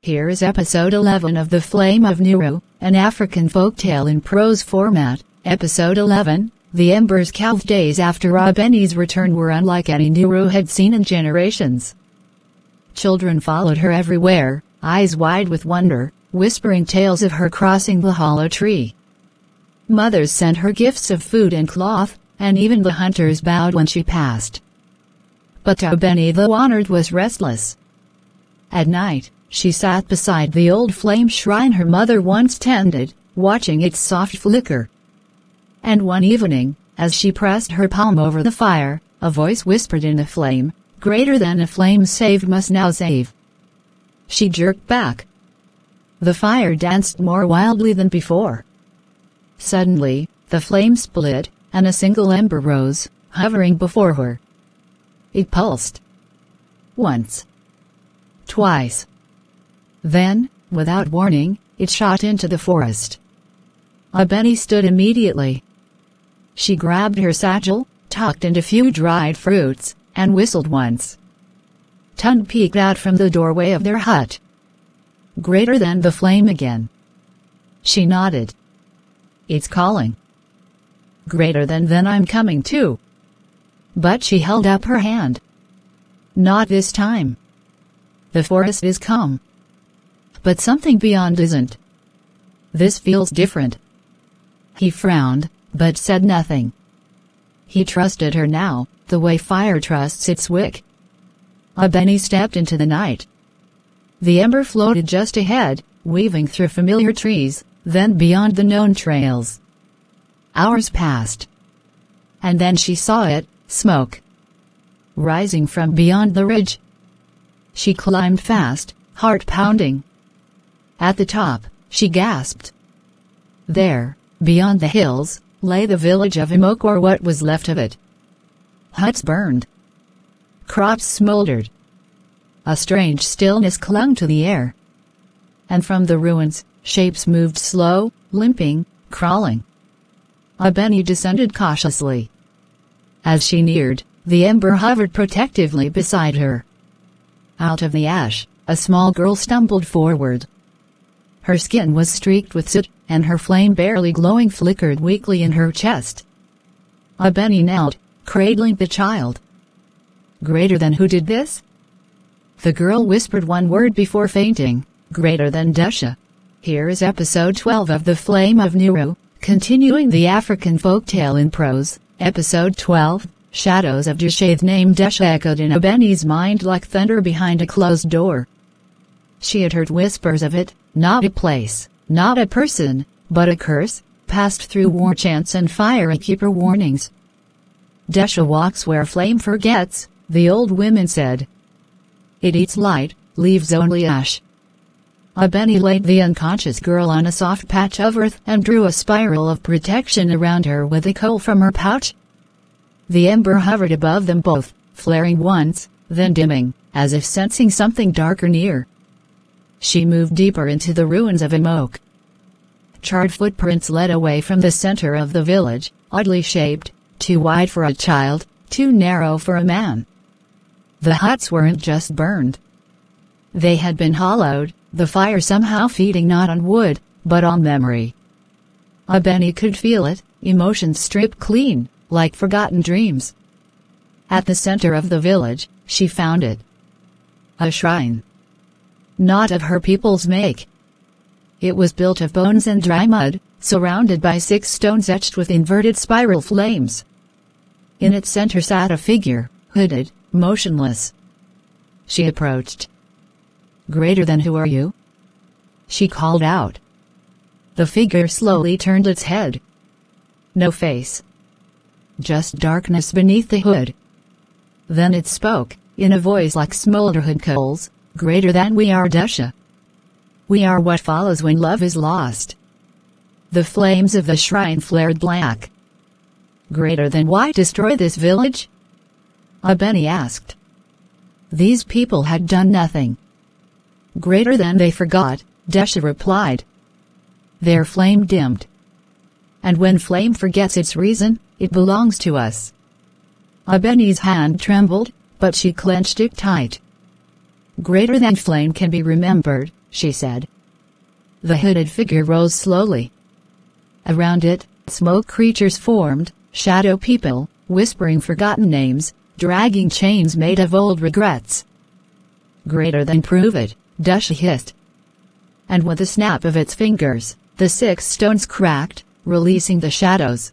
Here is episode 11 of The Flame of Nuru, an African folktale in prose format. Episode 11, The Ember's 12 days after Abeni's return were unlike any Nuru had seen in generations. Children followed her everywhere, eyes wide with wonder, whispering tales of her crossing the hollow tree. Mothers sent her gifts of food and cloth, and even the hunters bowed when she passed. But Abeni, though honored, was restless. At night, she sat beside the old flame shrine her mother once tended, watching its soft flicker. And one evening, as she pressed her palm over the fire, a voice whispered in the flame, "Greater than a flame saved must now save." She jerked back. The fire danced more wildly than before. Suddenly, the flame split, and a single ember rose, hovering before her. It pulsed. Once. Twice. Then, without warning, it shot into the forest. Abeni stood immediately. She grabbed her satchel, tucked in a few dried fruits, and whistled once. Tongue peeked out from the doorway of their hut. "Greater than the flame again." She nodded. "It's calling." "Greater than then I'm coming too." But she held up her hand. "Not this time. The forest is calm. But something beyond isn't. This feels different." He frowned, but said nothing. He trusted her now, the way fire trusts its wick. Abeni stepped into the night. The ember floated just ahead, weaving through familiar trees, then beyond the known trails. Hours passed. And then she saw it, smoke, rising from beyond the ridge. She climbed fast, heart pounding. At the top, she gasped. There, beyond the hills, lay the village of Imok, or what was left of it. Huts burned. Crops smoldered. A strange stillness clung to the air. And from the ruins, shapes moved slow, limping, crawling. Abeni descended cautiously. As she neared, the ember hovered protectively beside her. Out of the ash, a small girl stumbled forward. Her skin was streaked with soot, and her flame barely glowing flickered weakly in her chest. Abeni knelt, cradling the child. "Greater than who did this?" The girl whispered one word before fainting, "Greater than Desha." Here is episode 12 of The Flame of Nuru, continuing the African folktale in prose. Episode 12, Shadows of Desha. The name Desha echoed in Abeni's mind like thunder behind a closed door. She had heard whispers of it, not a place, not a person, but a curse, passed through war chants and fire keeper warnings. "Desha walks where flame forgets," the old women said. "It eats light, leaves only ash." Abeni laid the unconscious girl on a soft patch of earth and drew a spiral of protection around her with a coal from her pouch. The ember hovered above them both, flaring once, then dimming, as if sensing something darker near. She moved deeper into the ruins of Imok. Charred footprints led away from the center of the village, oddly shaped, too wide for a child, too narrow for a man. The huts weren't just burned. They had been hollowed, the fire somehow feeding not on wood, but on memory. Abeni could feel it, emotions stripped clean, like forgotten dreams. At the center of the village, she found it. A shrine. Not of her people's make. It was built of bones and dry mud, surrounded by 6 stones etched with inverted spiral flames. In its center sat a figure, hooded, motionless. She approached. "Greater than who are you?" she called out. The figure slowly turned its head. No face. Just darkness beneath the hood. Then it spoke, in a voice like smolderhood coals, "Greater than we are Desha. We are what follows when love is lost." The flames of the shrine flared black. "Greater than why destroy this village?" Abeni asked. These people had done nothing. "Greater than they forgot," Desha replied. "Their flame dimmed. And when flame forgets its reason, it belongs to us." Abeni's hand trembled, but she clenched it tight. Greater than flame can be remembered, she said. The hooded figure rose slowly. Around it, smoke creatures formed, shadow people, whispering forgotten names, dragging chains made of old regrets. Greater than prove it, Dasha hissed. And with a snap of its fingers, the 6 stones cracked, releasing the shadows.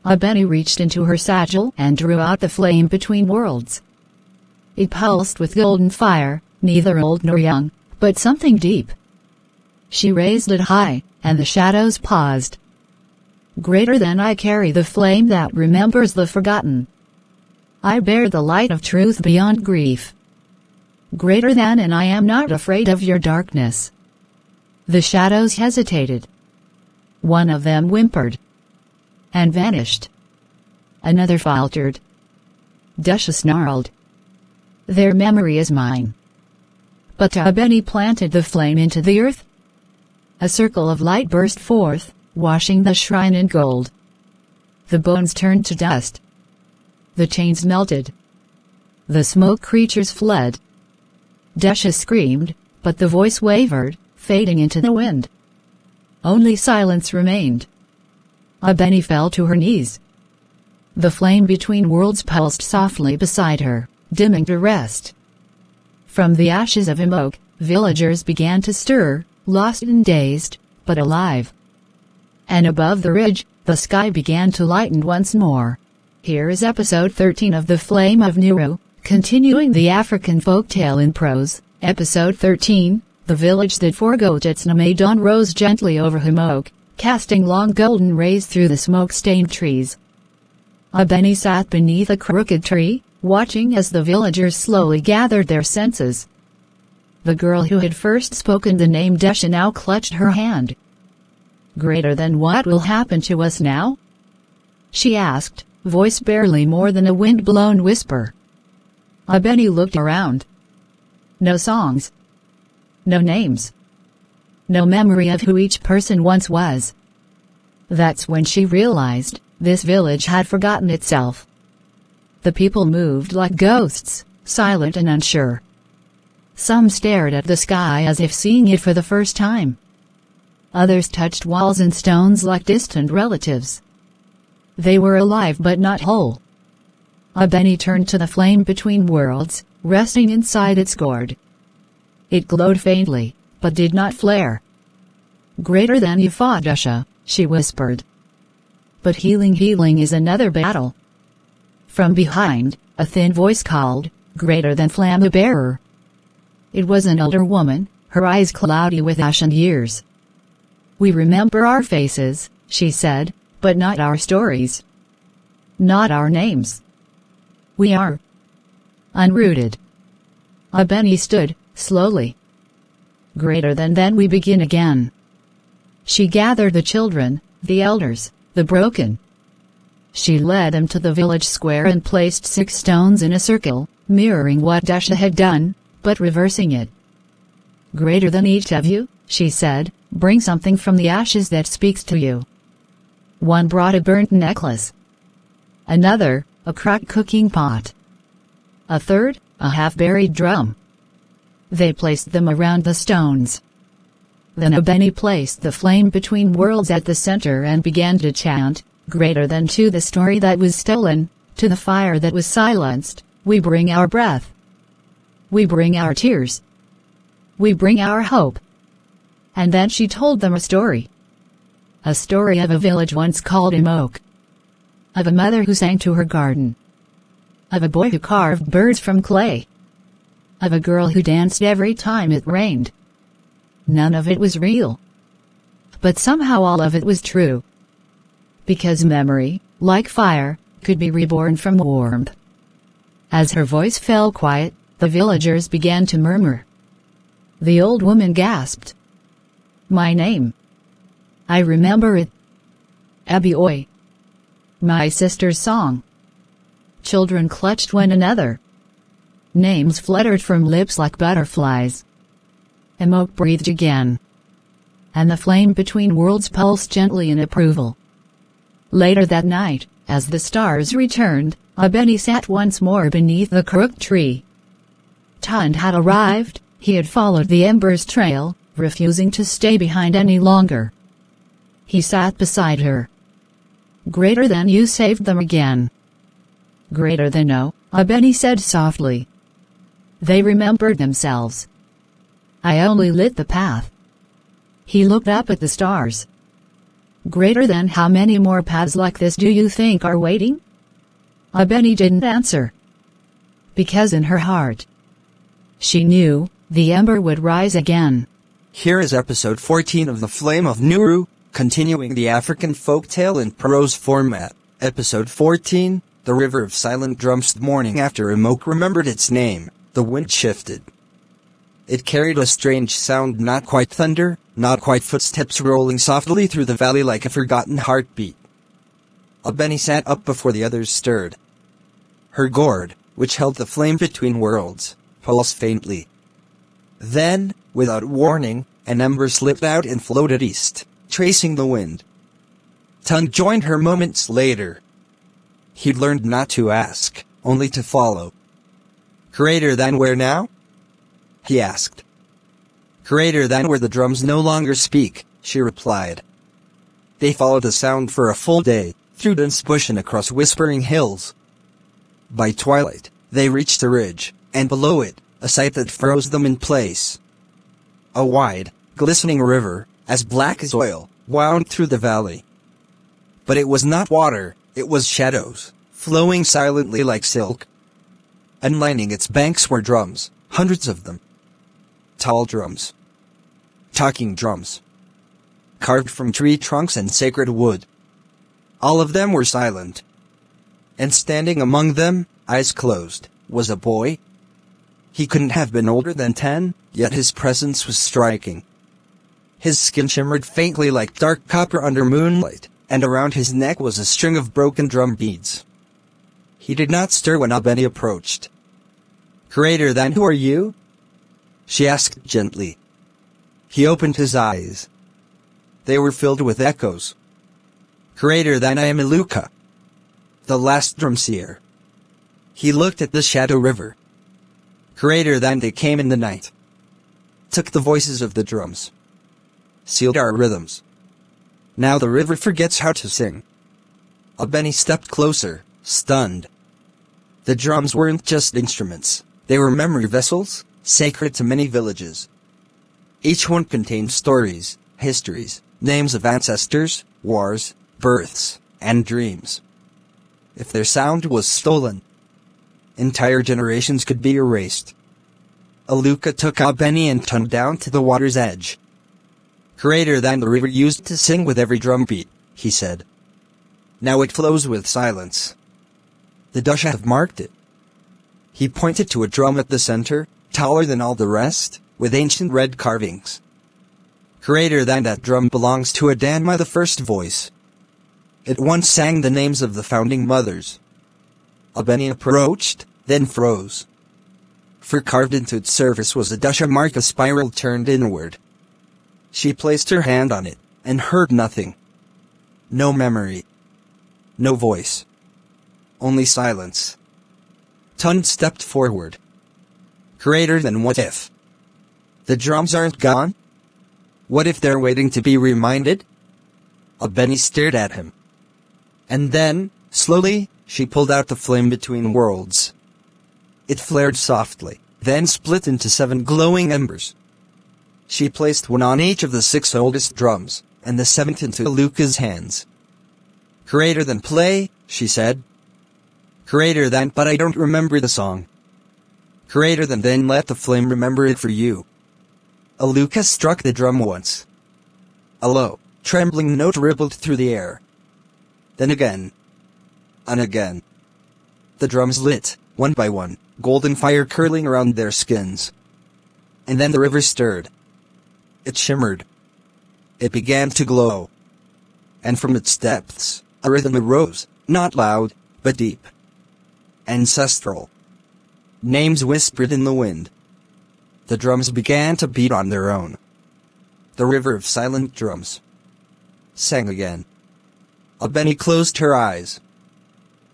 Abeni reached into her satchel and drew out the flame between worlds. It pulsed with golden fire, neither old nor young, but something deep. She raised it high, and the shadows paused. Greater than I carry the flame that remembers the forgotten. I bear the light of truth beyond grief. Greater than, and I am not afraid of your darkness. The shadows hesitated. One of them whimpered and vanished. Another faltered. Dasha snarled. Their memory is mine. But Abeni planted the flame into the earth. A circle of light burst forth, washing the shrine in gold. The bones turned to dust. The chains melted. The smoke creatures fled. Dasha screamed, but the voice wavered, fading into the wind. Only silence remained. Abeni fell to her knees. The flame between worlds pulsed softly beside her, dimming to rest. From the ashes of Imok, villagers began to stir, lost and dazed, but alive. And above the ridge, the sky began to lighten once more. Here is episode 13 of The Flame of Nuru, continuing the African folktale in prose. Episode 13, The village that forgot its name. Dawn rose gently over Imok, casting long golden rays through the smoke-stained trees. Abeni sat beneath a crooked tree, watching as the villagers slowly gathered their senses. The girl who had first spoken the name Dasha now clutched her hand. Greater than what will happen to us now? She asked, voice barely more than a wind-blown whisper. Abeni looked around. No songs. No names. No memory of who each person once was. That's when she realized, this village had forgotten itself. The people moved like ghosts, silent and unsure. Some stared at the sky as if seeing it for the first time. Others touched walls and stones like distant relatives. They were alive but not whole. Abeni turned to the flame between worlds, resting inside its gourd. It glowed faintly, but did not flare. Greater than you fought, Dasha, she whispered. But healing is another battle. From behind, a thin voice called, greater than Flame Bearer. It was an older woman, her eyes cloudy with ash and years. We remember our faces, she said, but not our stories. Not our names. We are unrooted. Abeni stood, slowly. Greater than then we begin again. She gathered the children, the elders, the broken. She led them to the village square and placed 6 stones in a circle, mirroring what Dasha had done, but reversing it. Greater than each of you, she said, bring something from the ashes that speaks to you. One brought a burnt necklace. Another, a cracked cooking pot. A third, a half-buried drum. They placed them around the stones. Then Abeni placed the flame between worlds at the center and began to chant, greater than to the story that was stolen, to the fire that was silenced, we bring our breath. We bring our tears. We bring our hope. And then she told them a story. A story of a village once called Imok. Of a mother who sang to her garden. Of a boy who carved birds from clay. Of a girl who danced every time it rained. None of it was real. But somehow all of it was true. Because memory, like fire, could be reborn from warmth. As her voice fell quiet, the villagers began to murmur. The old woman gasped. My name. I remember it. Abioi. My sister's song. Children clutched one another. Names fluttered from lips like butterflies. Imok breathed again. And the flame between worlds pulsed gently in approval. Later that night, as the stars returned, Abeni sat once more beneath the crooked tree. Tund had arrived, He had followed the Ember's trail, refusing to stay behind any longer. He sat beside her. "Greater than you saved them again." "Greater than no," Abeni said softly. They remembered themselves. "I only lit the path." He looked up at the stars. "Greater than how many more paths like this do you think are waiting?" Abeni didn't answer. Because in her heart, she knew the Ember would rise again. Here is episode 14 of The Flame of Nuru, continuing the African folktale in prose format. Episode 14, The River of Silent Drums. The morning after Imok remembered its name, the wind shifted. It carried a strange sound, not quite thunder, not quite footsteps rolling softly through the valley like a forgotten heartbeat. Abeni sat up before the others stirred. Her gourd, which held the flame between worlds, pulsed faintly. Then, without warning, an ember slipped out and floated east, tracing the wind. Tun joined her moments later. He'd learned not to ask, only to follow. "Greater than where now?" he asked. "Greater than where the drums no longer speak," she replied. They followed the sound for a full day, through dense bush and across whispering hills. By twilight, they reached a ridge, and below it, a sight that froze them in place. A wide, glistening river, as black as oil, wound through the valley. But it was not water, it was shadows, flowing silently like silk. And lining its banks were drums, hundreds of them. Tall drums. Talking drums. Carved from tree trunks and sacred wood. All of them were silent. And standing among them, eyes closed, was a boy. He couldn't have been older than 10, yet his presence was striking. His skin shimmered faintly like dark copper under moonlight, and around his neck was a string of broken drum beads. He did not stir when Abeni approached. "Greater than who are you?" she asked gently. He opened his eyes. They were filled with echoes. "Greater than I am Iluka, the last drum seer." He looked at the shadow river. "Greater than they came in the night. Took the voices of the drums. Sealed our rhythms. Now the river forgets how to sing." Abeni stepped closer, stunned. The drums weren't just instruments, they were memory vessels, sacred to many villages. Each one contained stories, histories, names of ancestors, wars, births, and dreams. If their sound was stolen, entire generations could be erased. Iluka took Abeni and Tun down to the water's edge. "Greater than the river used to sing with every drum beat," he said. "Now it flows with silence. The Dusha have marked it." He pointed to a drum at the center, taller than all the rest, with ancient red carvings. "Greater than that drum belongs to Adanma, the first voice. It once sang the names of the founding mothers." Abeni approached, then froze. For carved into its surface was a Dusha mark, a spiral turned inward. She placed her hand on it, and heard nothing. No memory. No voice. Only silence. Tun stepped forward. "Greater than what if? The drums aren't gone? What if they're waiting to be reminded?" Abeni stared at him. And then, slowly, she pulled out the flame between worlds. It flared softly, then split into 7 glowing embers. She placed one on each of the 6 oldest drums, and the 7th into Iluka's hands. "Greater than play," she said. "Greater than, but I don't remember the song. Greater than, then let the flame remember it for you." Iluka struck the drum once. A low, trembling note rippled through the air. Then again. And again. The drums lit, one by one, golden fire curling around their skins. And then the river stirred. It shimmered. It began to glow. And from its depths, a rhythm arose, not loud, but deep. Ancestral. Names whispered in the wind. The drums began to beat on their own. The river of silent drums sang again. Abeni closed her eyes.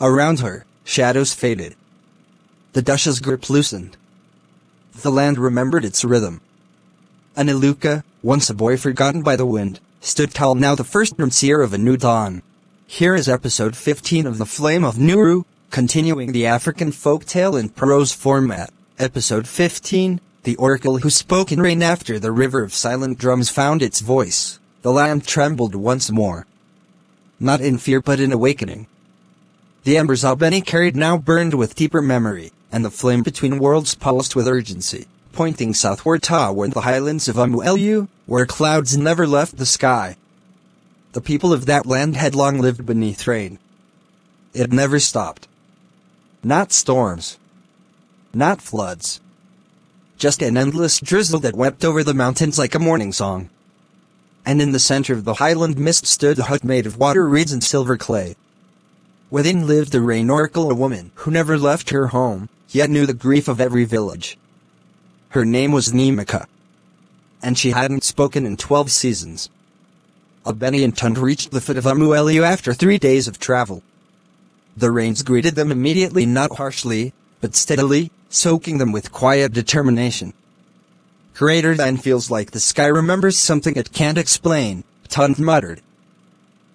Around her, shadows faded. The Dusha's grip loosened. the land remembered its rhythm. Aniluka, once a boy forgotten by the wind, stood tall now, the first seer of a new dawn. Here is episode 15 of The Flame of Nuru, continuing the African folktale in prose format. Episode 15, The Oracle Who Spoke in Rain. After the river of silent drums found its voice, the land trembled once more. Not in fear but in awakening. The embers Albany carried now burned with deeper memory, and the flame between worlds pulsed with urgency, pointing southward toward the highlands of Amuelu, where clouds never left the sky. The people of that land had long lived beneath rain. It never stopped. Not storms. Not floods. Just an endless drizzle that wept over the mountains like a morning song. And in the center of the highland mist stood a hut made of water reeds and silver clay. Within lived the rain oracle, a woman who never left her home, yet knew the grief of every village. Her name was Nemika. And she hadn't spoken in 12 seasons. Albany and Tund reached the foot of Amuelu after 3 days of travel. The rains greeted them immediately, not harshly, but steadily, soaking them with quiet determination. Greater than feels like the sky remembers something it can't explain, Tund muttered.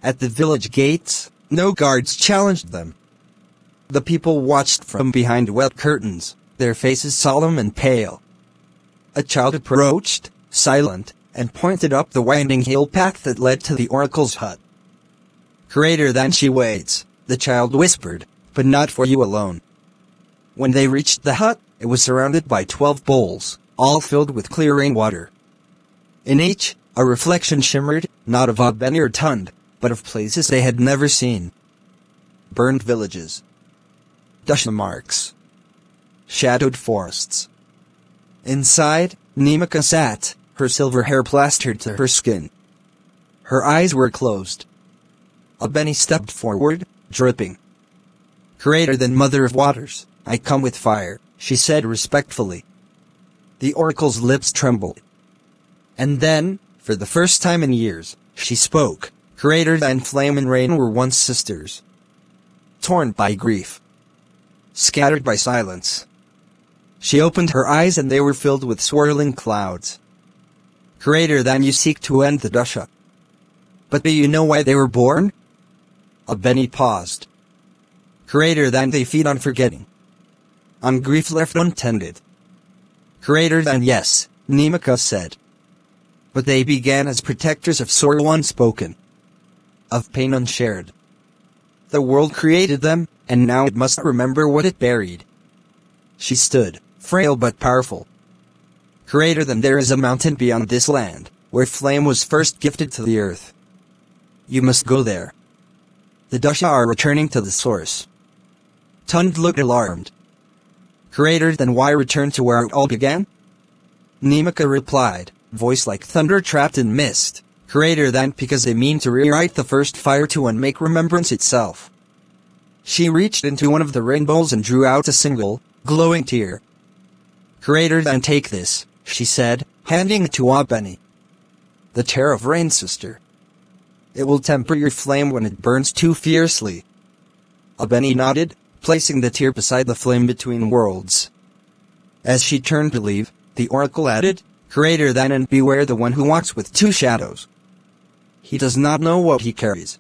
At the village gates, no guards challenged them. The people watched from behind wet curtains, their faces solemn and pale. A child approached, silent, and pointed up the winding hill path that led to the oracle's hut. Greater than she waits, the child whispered, but not for you alone. When they reached the hut, it was surrounded by 12 bowls, all filled with clear rainwater. In each, a reflection shimmered, not of Albany or Tund, but of places they had never seen. Burned villages. Dusha marks. Shadowed forests. Inside, Nemika sat, her silver hair plastered to her skin. Her eyes were closed. Albany stepped forward, dripping. Greater than Mother of Waters, I come with fire, she said respectfully. The oracle's lips trembled. And then, for the first time in years, she spoke. Greater than flame and rain were once sisters. Torn by grief. Scattered by silence. She opened her eyes and they were filled with swirling clouds. Greater than you seek to end the Dusha. But do you know why they were born? Albany paused. Greater than they feed on forgetting. On grief left untended. Greater than yes, Nemika said. But they began as protectors of sorrow unspoken. Of pain unshared. The world created them, and now it must remember what it buried. She stood, frail but powerful. Greater than there is a mountain beyond this land, where flame was first gifted to the earth. You must go there. The Dusha are returning to the source. Tund looked alarmed. Greater than why return to where it all began? Nemika replied, voice like thunder trapped in mist. Greater than because they mean to rewrite the first fire to unmake remembrance itself. She reached into one of the rainbows and drew out a single, glowing tear. Greater than take this, she said, handing it to Albany. The tear of rain, sister. It will temper your flame when it burns too fiercely. Albany nodded, placing the tear beside the flame between worlds. As she turned to leave, the oracle added, Greater than and beware the one who walks with two shadows. He does not know what he carries.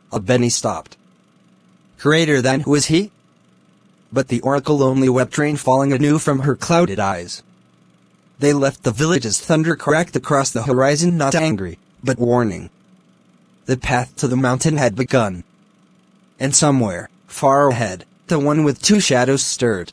Albany stopped. Greater than who is he? But the oracle only wept, rain falling anew from her clouded eyes. They left the village as thunder cracked across the horizon, not angry, but warning. The path to the mountain had begun. And somewhere, far ahead, the one with two shadows stirred.